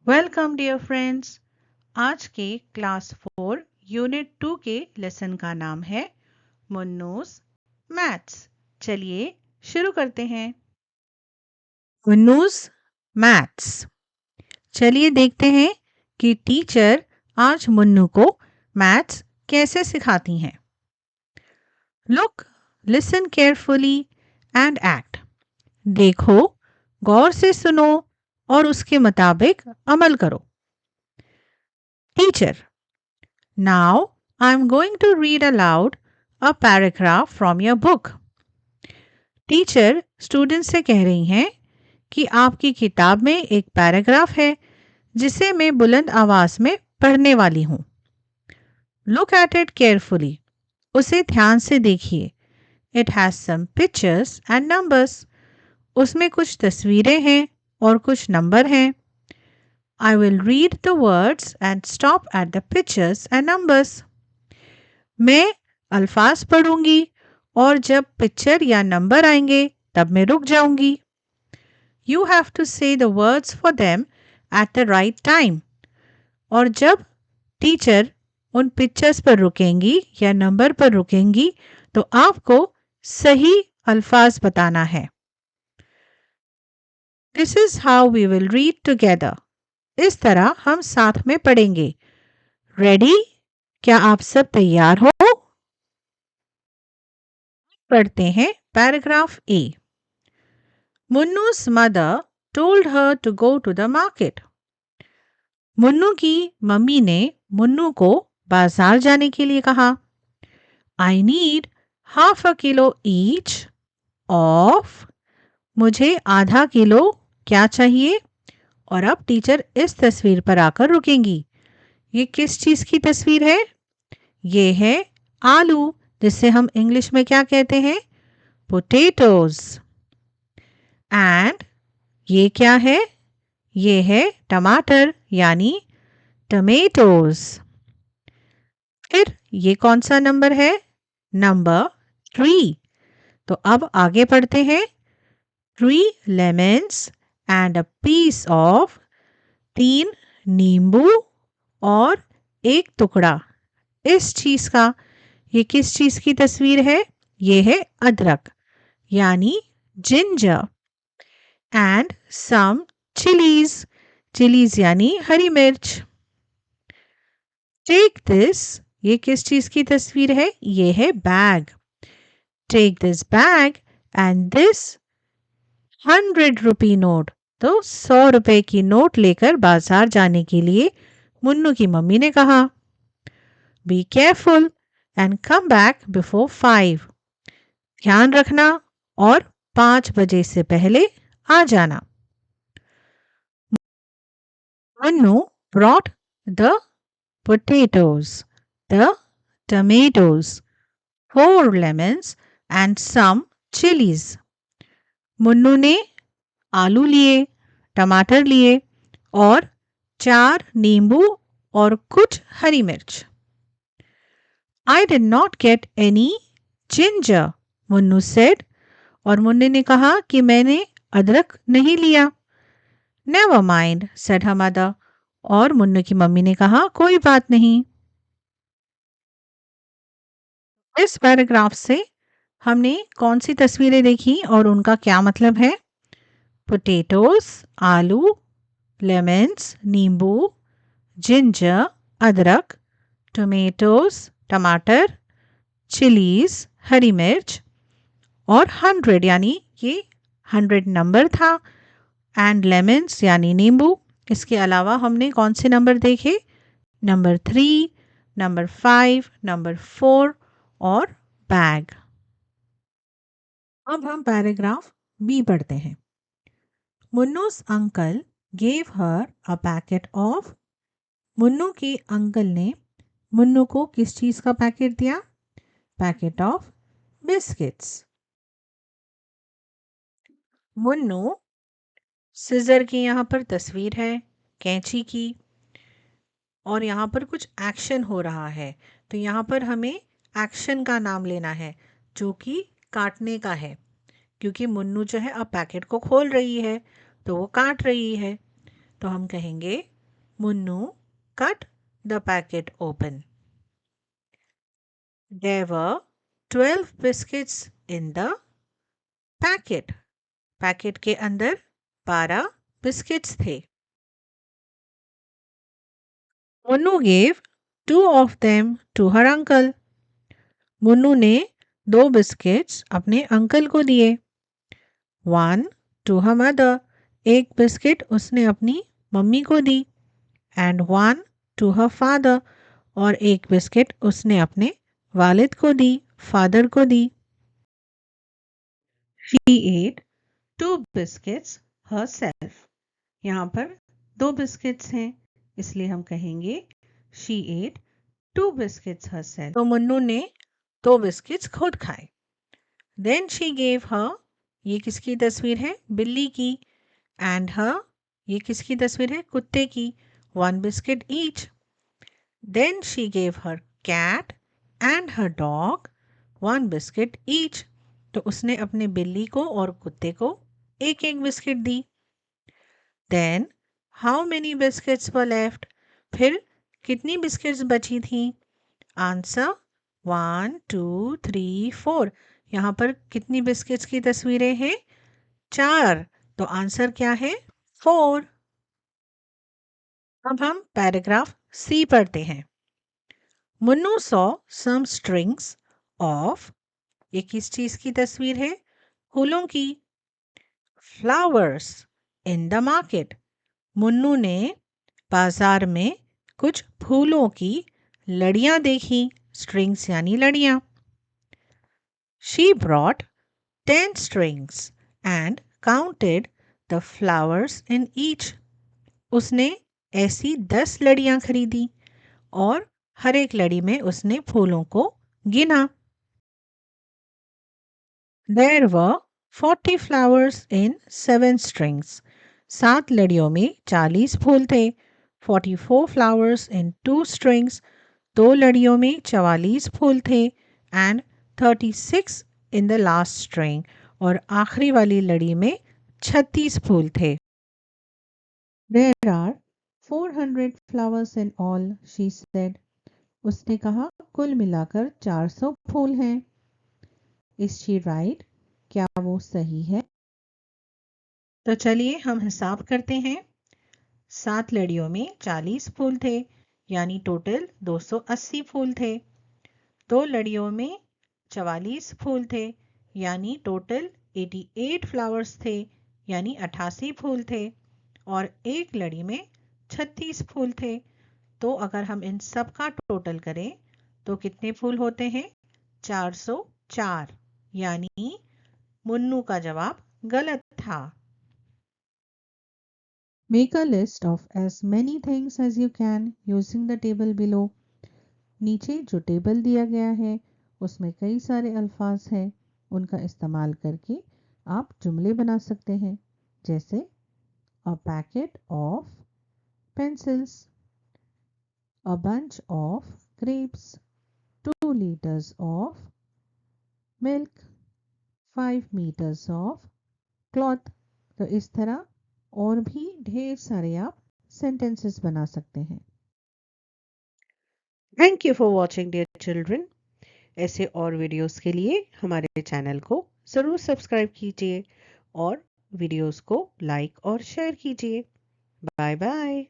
Welcome dear friends. आज के class 4 unit 2 के लेसन का नाम है मुन्नूस मैथ्स। चलिए शुरू करते हैं। मुन्नूस मैथ्स। चलिए देखते हैं कि टीचर आज मुन्नू को मैथ्स कैसे सिखाती हैं। Look, listen carefully and act. देखो, गौर से सुनो और उसके मुताबिक अमल करो। Teacher, now I'm going to read aloud a paragraph from your book. Teacher student से कह रही हैं कि आपकी किताब में एक पैराग्राफ है जिसे मैं बुलंद आवाज में पढ़ने वाली हूँ। Look at it carefully. उसे ध्यान से देखिए। It has some pictures and numbers. उसमें कुछ तस्वीरें हैं और कुछ नंबर हैं। I will read the words and stop at the pictures and numbers. मैं अल्फाज पढ़ूंगी और जब पिक्चर या नंबर आएंगे तब मैं रुक जाऊंगी। यू हैव टू से the words for them at the right time. और जब टीचर उन पिक्चर्स पर रुकेंगी या नंबर पर रुकेंगी तो आपको सही अल्फाज बताना है। This is how we will read together. इस तरह हम साथ में पढ़ेंगे। रेडी? क्या आप सब तैयार हो? पढ़ते हैं पैराग्राफ ए। मुन्नू's mother told her to go to the market. Munnu की मम्मी ने मुन्नू को बाजार जाने के लिए कहा। I need half a kilo each of। मुझे आधा किलो क्या चाहिए? और अब टीचर इस तस्वीर पर आकर रुकेंगी। ये किस चीज की तस्वीर है? ये है आलू, जिसे हम इंग्लिश में क्या कहते हैं? पोटैटोज। एंड ये क्या है? ये है टमाटर यानी टमेटोज। फिर ये कौन सा नंबर है? नंबर 3। तो अब आगे पढ़ते हैं। 3 lemons and a piece of. 3 नींबू और एक टुकड़ा इस चीज का। ये किस चीज की तस्वीर है? ये है अदरक यानी ginger. And some chillies. Chillies यानी हरी मिर्च। Take this. ये किस चीज की तस्वीर है? ये है bag. Take this bag and this 100 rupee note. तो 100 रुपए की नोट लेकर बाजार जाने के लिए मुन्नू की मम्मी ने कहा। Be careful and come back before 5। ध्यान रखना और 5 बजे से पहले आ जाना। Munnu brought the potatoes, the tomatoes, 4 lemons and some chilies. Munnu ने आलू लिए, टमाटर लिए और 4 नींबू और कुछ हरी मिर्च। I did not get any ginger, Munnu said। और मुन्ने ने कहा कि मैंने अदरक नहीं लिया। Never mind, said her mother। और मुन्नू की मम्मी ने कहा कोई बात नहीं। इस पैराग्राफ से हमने कौन सी तस्वीरें देखी और उनका क्या मतलब है? पोटैटोज आलू, लेमन्स नींबू, जिंजर अदरक, टोमेटोज टमाटर, चिलीज हरी मिर्च और 100 यानी ये 100 नंबर था। एंड लेमन्स यानी नींबू। इसके अलावा हमने कौन से नंबर देखे? नंबर 3, नंबर 5, नंबर 4 और बैग। अब हम पैराग्राफ बी पढ़ते हैं। मुन्नू's uncle gave her a packet of. Munnu के अंकल ने मुन्नू को किस चीज का पैकेट दिया? Packet of biscuits. Munnu scissor की यहाँ पर तस्वीर है, कैंची की, और यहाँ पर कुछ एक्शन हो रहा है। तो यहाँ पर हमें एक्शन का नाम लेना है जो कि काटने का है, क्योंकि मुन्नू जो है अब पैकेट को खोल रही है तो वो काट रही है। तो हम कहेंगे Munnu cut the packet open. There were 12 biscuits in the packet. Packet के अंदर 12 बिस्किट्स थे। Munnu gave 2 of them to her uncle. Munnu ने 2 बिस्किट्स अपने अंकल को दिए। 1 to her mother. एक बिस्किट उसने अपनी मम्मी को दी। And 1 to her father. और एक बिस्किट उसने अपने वालिद को दी, फादर को दी। She ate 2 biscuits herself. यहाँ पर 2 बिस्किट्स हैं, इसलिए हम कहेंगे She ate 2 biscuits herself. तो मुन्नू ने 2 बिस्किट्स खुद खाए। Then she gave her, ये किसकी तस्वीर है? बिल्ली की। And her, ये किसकी तस्वीर है? कुत्ते की। 1 biscuit each. Then she gave her cat and her dog 1 biscuit each. तो उसने अपने बिल्ली को और कुत्ते को एक एक biscuit the. Then how many biscuits were left? फिर कितनी बिस्किट्स बची थी? Answer 1 2 3 4. यहाँ पर कितनी बिस्किट्स की तस्वीरें हैं? 4। तो आंसर क्या है? 4। अब हम पैराग्राफ सी पढ़ते हैं। Munnu saw some strings of, ये किस चीज की तस्वीर है? फूलों की। Flowers in the market. Munnu ने बाजार में कुछ फूलों की लड़ियां देखी। स्ट्रिंग्स यानी लड़ियां। She brought 10 strings and counted the flowers in each. उसने ऐसी 10 लड़ियां खरीदी और हर एक लड़ी में उसने फूलों को गिना। There were 40 flowers in 7 strings. 7 लड़ियों में 40 फूल थे। 44 flowers in 2 strings. 2 लड़ियों में 44 फूल थे। And 36 in the last string. और आखिरी वाली लड़ी में 36 फूल थे। There are 400 flowers in all, she said. उसने कहा कुल मिलाकर 400 फूल हैं। Is she right? क्या वो सही है? तो चलिए हम हिसाब करते हैं। 7 लड़ियों में 40 फूल थे, यानी टोटल 280 फूल थे। 2 लड़ियों में 44 फूल थे, यानी टोटल 88 फ्लावर्स थे, यानी 88 फूल थे। और एक लड़ी में 36 फूल थे। तो अगर हम इन सब का टोटल करें तो कितने फूल होते हैं? 404। यानी मुन्नू का जवाब गलत था। Make a list of as many things as you can using the table below. नीचे जो टेबल दिया गया है उसमें कई सारे अल्फाज हैं, उनका इस्तेमाल करके आप जुमले बना सकते हैं। जैसे a packet of pencils, a bunch of grapes, 2 liters of milk, 5 meters of cloth। तो इस तरह और भी ढेर सारे आप सेंटेंसेस बना सकते हैं। Thank you for watching dear children. ऐसे और वीडियोस के लिए हमारे चैनल को ज़रूर सब्सक्राइब कीजिए और वीडियोस को लाइक और शेयर कीजिए। Bye bye.